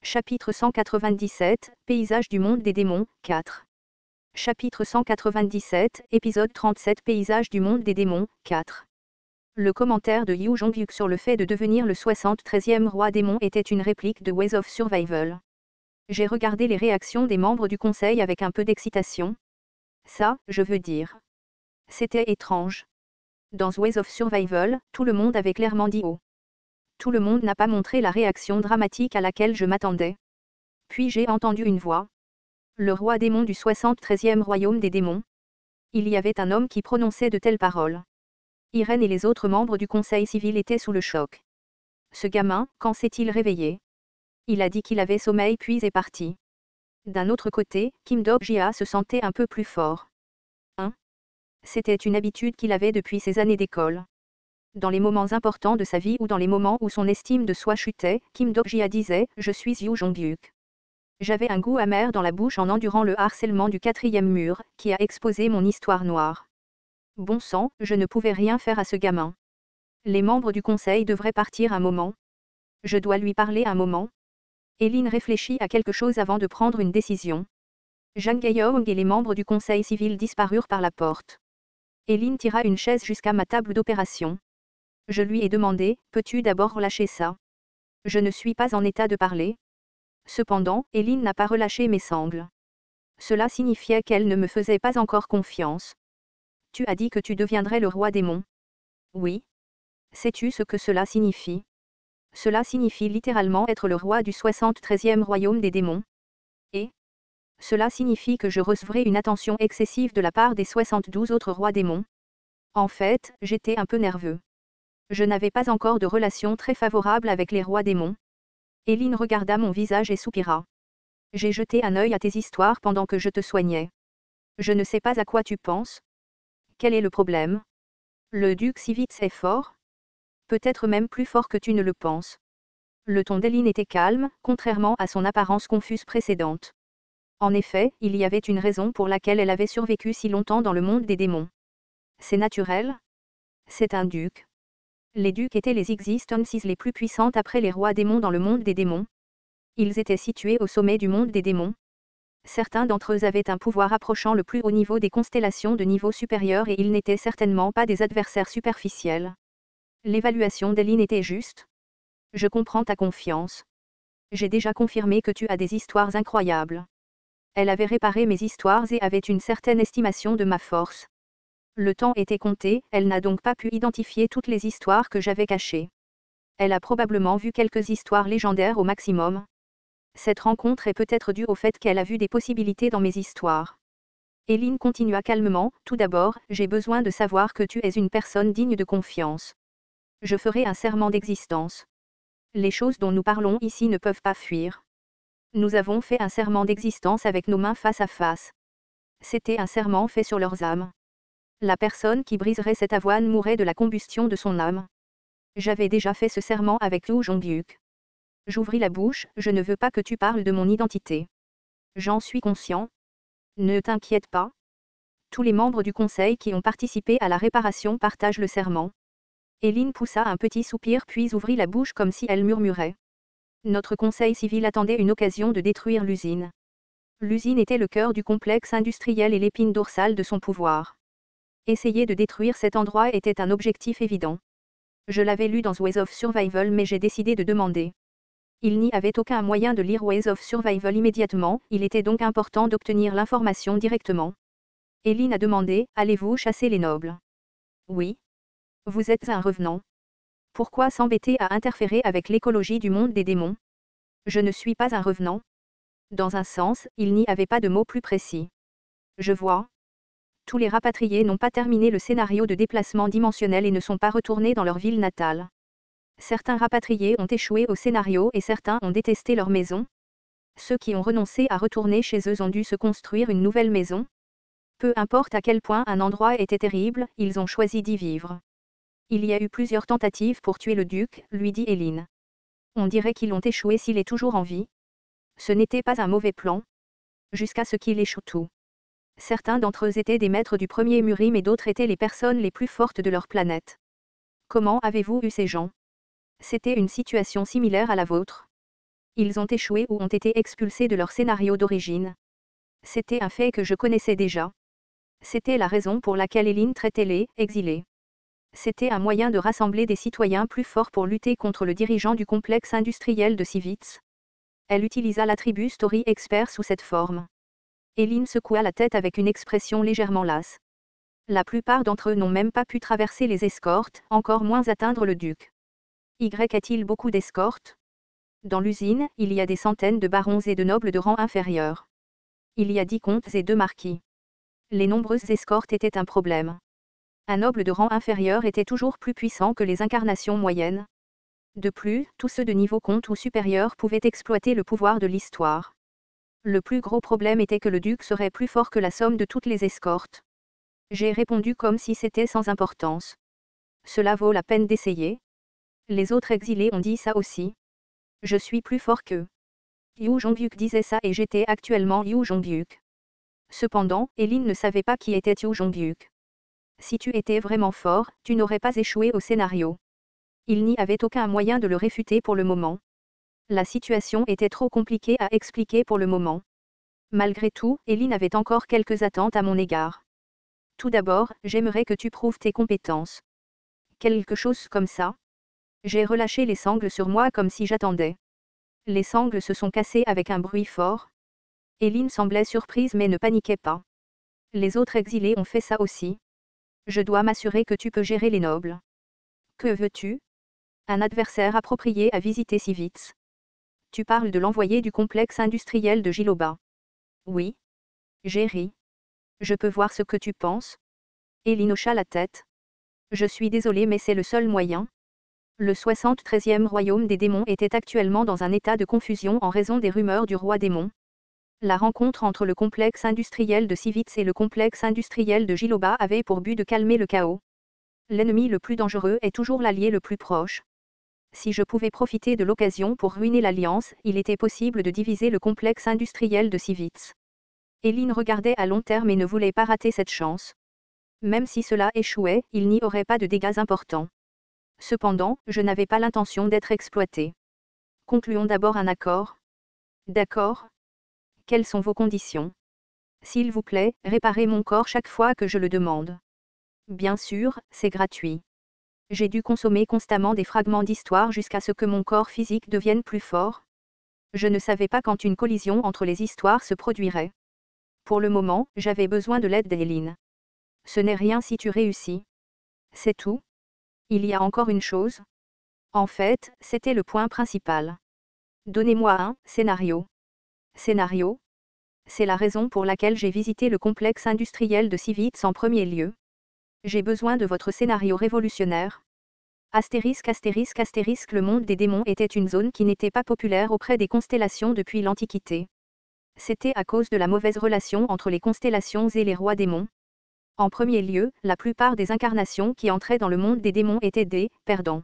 Chapitre 197, Paysage du monde des démons, 4. Chapitre 197, épisode 37 Paysage du monde des démons, 4. Le commentaire de Yu Jongyuk sur le fait de devenir le 73e roi démon était une réplique de Ways of Survival. J'ai regardé les réactions des membres du conseil avec un peu d'excitation. Ça, je veux dire. C'était étrange. Dans Ways of Survival, tout le monde avait clairement dit oh. Tout le monde n'a pas montré la réaction dramatique à laquelle je m'attendais. Puis j'ai entendu une voix. Le roi démon du 73e royaume des démons. Il y avait un homme qui prononçait de telles paroles. Irène et les autres membres du conseil civil étaient sous le choc. Ce gamin, quand s'est-il réveillé? Il a dit qu'il avait sommeil puis est parti. D'un autre côté, Kim Dok-jia se sentait un peu plus fort. C'était une habitude qu'il avait depuis ses années d'école. Dans les moments importants de sa vie ou dans les moments où son estime de soi chutait, Kim Dok-jia disait « Je suis Yu Jongyuk ». J'avais un goût amer dans la bouche en endurant le harcèlement du 4e mur, qui a exposé mon histoire noire. Bon sang, je ne pouvais rien faire à ce gamin. Les membres du conseil devraient partir un moment. Je dois lui parler un moment. Eileen réfléchit à quelque chose avant de prendre une décision. Jang Gaeong et les membres du conseil civil disparurent par la porte. Eileen tira une chaise jusqu'à ma table d'opération. Je lui ai demandé, peux-tu d'abord relâcher ça? Je ne suis pas en état de parler. Cependant, Eileen n'a pas relâché mes sangles. Cela signifiait qu'elle ne me faisait pas encore confiance. Tu as dit que tu deviendrais le roi démon. Oui. Sais-tu ce que cela signifie? Cela signifie littéralement être le roi du 73e royaume des démons. Et cela signifie que je recevrai une attention excessive de la part des 72 autres rois démons. En fait, j'étais un peu nerveux. Je n'avais pas encore de relation très favorable avec les rois démons. Eileen regarda mon visage et soupira. J'ai jeté un œil à tes histoires pendant que je te soignais. Je ne sais pas à quoi tu penses. Quel est le problème? Le duc Sivitz est fort? Peut-être même plus fort que tu ne le penses. Le ton d'Eileen était calme, contrairement à son apparence confuse précédente. En effet, il y avait une raison pour laquelle elle avait survécu si longtemps dans le monde des démons. C'est naturel? C'est un duc. Les ducs étaient les existences les plus puissantes après les rois démons dans le monde des démons. Ils étaient situés au sommet du monde des démons. Certains d'entre eux avaient un pouvoir approchant le plus haut niveau des constellations de niveau supérieur et ils n'étaient certainement pas des adversaires superficiels. L'évaluation d'Eileen était juste. Je comprends ta confiance. J'ai déjà confirmé que tu as des histoires incroyables. Elle avait réparé mes histoires et avait une certaine estimation de ma force. Le temps était compté, elle n'a donc pas pu identifier toutes les histoires que j'avais cachées. Elle a probablement vu quelques histoires légendaires au maximum. Cette rencontre est peut-être due au fait qu'elle a vu des possibilités dans mes histoires. Eileen continua calmement, tout d'abord, j'ai besoin de savoir que tu es une personne digne de confiance. Je ferai un serment d'existence. Les choses dont nous parlons ici ne peuvent pas fuir. Nous avons fait un serment d'existence avec nos mains face à face. C'était un serment fait sur leurs âmes. La personne qui briserait cette avoine mourrait de la combustion de son âme. J'avais déjà fait ce serment avec Yu Jongyuk. J'ouvris la bouche, je ne veux pas que tu parles de mon identité. J'en suis conscient. Ne t'inquiète pas. Tous les membres du conseil qui ont participé à la réparation partagent le serment. Eileen poussa un petit soupir puis ouvrit la bouche comme si elle murmurait. Notre conseil civil attendait une occasion de détruire l'usine. L'usine était le cœur du complexe industriel et l'épine dorsale de son pouvoir. Essayer de détruire cet endroit était un objectif évident. Je l'avais lu dans Ways of Survival mais j'ai décidé de demander. Il n'y avait aucun moyen de lire Ways of Survival immédiatement, il était donc important d'obtenir l'information directement. Eileen a demandé, allez-vous chasser les nobles? Oui. Vous êtes un revenant. Pourquoi s'embêter à interférer avec l'écologie du monde des démons? Je ne suis pas un revenant. Dans un sens, il n'y avait pas de mot plus précis. Je vois. Tous les rapatriés n'ont pas terminé le scénario de déplacement dimensionnel et ne sont pas retournés dans leur ville natale. Certains rapatriés ont échoué au scénario et certains ont détesté leur maison. Ceux qui ont renoncé à retourner chez eux ont dû se construire une nouvelle maison. Peu importe à quel point un endroit était terrible, ils ont choisi d'y vivre. Il y a eu plusieurs tentatives pour tuer le duc, lui dit Eileen. On dirait qu'ils ont échoué s'il est toujours en vie. Ce n'était pas un mauvais plan. Jusqu'à ce qu'il échoue tout. Certains d'entre eux étaient des maîtres du premier Murim et d'autres étaient les personnes les plus fortes de leur planète. Comment avez-vous eu ces gens? C'était une situation similaire à la vôtre. Ils ont échoué ou ont été expulsés de leur scénario d'origine. C'était un fait que je connaissais déjà. C'était la raison pour laquelle Eileen traitait les exilés. C'était un moyen de rassembler des citoyens plus forts pour lutter contre le dirigeant du complexe industriel de Civitz. Elle utilisa l'attribut Story Expert sous cette forme. Eileen secoua la tête avec une expression légèrement lasse. La plupart d'entre eux n'ont même pas pu traverser les escortes, encore moins atteindre le duc. Y a-t-il beaucoup d'escortes? Dans l'usine, il y a des centaines de barons et de nobles de rang inférieur. Il y a 10 comtes et 2 marquis. Les nombreuses escortes étaient un problème. Un noble de rang inférieur était toujours plus puissant que les incarnations moyennes. De plus, tous ceux de niveau comte ou supérieur pouvaient exploiter le pouvoir de l'histoire. Le plus gros problème était que le duc serait plus fort que la somme de toutes les escortes. J'ai répondu comme si c'était sans importance. Cela vaut la peine d'essayer. Les autres exilés ont dit ça aussi. Je suis plus fort qu'eux. Yu Jongbuk disait ça et j'étais actuellement Yu Jongbuk. Cependant, Eileen ne savait pas qui était Yu Jongbuk. Si tu étais vraiment fort, tu n'aurais pas échoué au scénario. Il n'y avait aucun moyen de le réfuter pour le moment. La situation était trop compliquée à expliquer pour le moment. Malgré tout, Eileen avait encore quelques attentes à mon égard. Tout d'abord, j'aimerais que tu prouves tes compétences. Quelque chose comme ça. J'ai relâché les sangles sur moi comme si j'attendais. Les sangles se sont cassées avec un bruit fort. Eileen semblait surprise mais ne paniquait pas. Les autres exilés ont fait ça aussi. Je dois m'assurer que tu peux gérer les nobles. Que veux-tu? Un adversaire approprié à visiter Civitz. Tu parles de l'envoyé du complexe industriel de Giloba. Oui. J'ai ri. Je peux voir ce que tu penses? Eileen hocha la tête. Je suis désolé mais c'est le seul moyen. Le 73e royaume des démons était actuellement dans un état de confusion en raison des rumeurs du roi démon. La rencontre entre le complexe industriel de Civitz et le complexe industriel de Giloba avait pour but de calmer le chaos. L'ennemi le plus dangereux est toujours l'allié le plus proche. Si je pouvais profiter de l'occasion pour ruiner l'alliance, il était possible de diviser le complexe industriel de Civitz. Eileen regardait à long terme et ne voulait pas rater cette chance. Même si cela échouait, il n'y aurait pas de dégâts importants. Cependant, je n'avais pas l'intention d'être exploité. Concluons d'abord un accord. D'accord. Quelles sont vos conditions? S'il vous plaît, réparez mon corps chaque fois que je le demande. Bien sûr, c'est gratuit. J'ai dû consommer constamment des fragments d'histoire jusqu'à ce que mon corps physique devienne plus fort. Je ne savais pas quand une collision entre les histoires se produirait. Pour le moment, j'avais besoin de l'aide d'Eileen. Ce n'est rien si tu réussis. C'est tout. Il y a encore une chose. En fait, c'était le point principal. Donnez-moi un scénario. Scénario? C'est la raison pour laquelle j'ai visité le complexe industriel de Civitz en premier lieu. J'ai besoin de votre scénario révolutionnaire. Astérisque astérisque astérisque. Le monde des démons était une zone qui n'était pas populaire auprès des constellations depuis l'Antiquité. C'était à cause de la mauvaise relation entre les constellations et les rois démons. En premier lieu, la plupart des incarnations qui entraient dans le monde des démons étaient des perdants.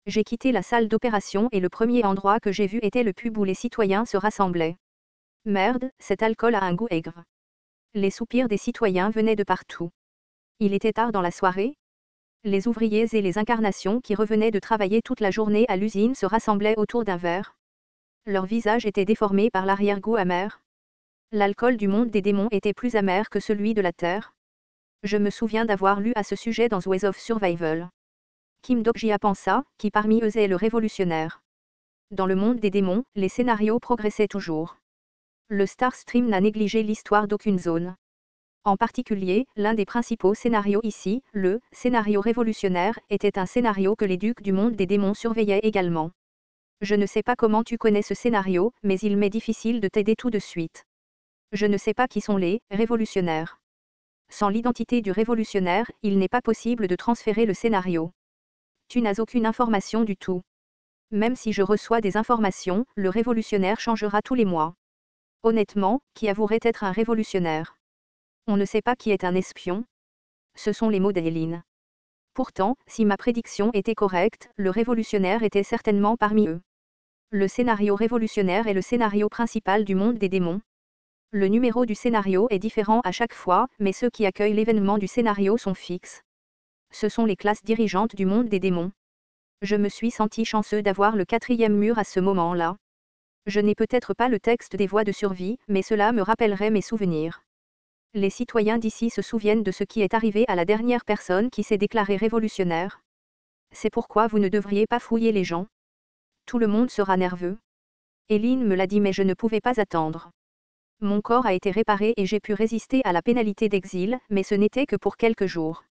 J'ai quitté la salle d'opération et le premier endroit que j'ai vu était le pub où les citoyens se rassemblaient. Merde, cet alcool a un goût aigre. Les soupirs des citoyens venaient de partout. Il était tard dans la soirée. Les ouvriers et les incarnations qui revenaient de travailler toute la journée à l'usine se rassemblaient autour d'un verre. Leurs visages étaient déformés par l'arrière-goût amer. L'alcool du monde des démons était plus amer que celui de la terre. Je me souviens d'avoir lu à ce sujet dans Ways of Survival. Kim Dok-jia pensa, qui parmi eux est le révolutionnaire. Dans le monde des démons, les scénarios progressaient toujours. Le Star Stream n'a négligé l'histoire d'aucune zone. En particulier, l'un des principaux scénarios ici, le scénario révolutionnaire, était un scénario que les ducs du monde des démons surveillaient également. Je ne sais pas comment tu connais ce scénario, mais il m'est difficile de t'aider tout de suite. Je ne sais pas qui sont les révolutionnaires. Sans l'identité du révolutionnaire, il n'est pas possible de transférer le scénario. Tu n'as aucune information du tout. Même si je reçois des informations, le révolutionnaire changera tous les mois. Honnêtement, qui avouerait être un révolutionnaire? On ne sait pas qui est un espion. Ce sont les mots d'Eileen. Pourtant, si ma prédiction était correcte, le révolutionnaire était certainement parmi eux. Le scénario révolutionnaire est le scénario principal du monde des démons. Le numéro du scénario est différent à chaque fois, mais ceux qui accueillent l'événement du scénario sont fixes. Ce sont les classes dirigeantes du monde des démons. Je me suis senti chanceux d'avoir le 4e mur à ce moment-là. Je n'ai peut-être pas le texte des voies de survie, mais cela me rappellerait mes souvenirs. Les citoyens d'ici se souviennent de ce qui est arrivé à la dernière personne qui s'est déclarée révolutionnaire. C'est pourquoi vous ne devriez pas fouiller les gens. Tout le monde sera nerveux. Eileen me l'a dit mais je ne pouvais pas attendre. Mon corps a été réparé et j'ai pu résister à la pénalité d'exil, mais ce n'était que pour quelques jours.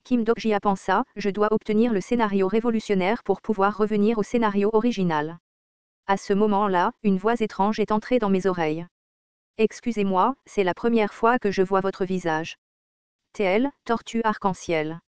Kim Dok-jia pensa, je dois obtenir le scénario révolutionnaire pour pouvoir revenir au scénario original. À ce moment-là, une voix étrange est entrée dans mes oreilles. Excusez-moi, c'est la première fois que je vois votre visage. TL, tortue arc-en-ciel.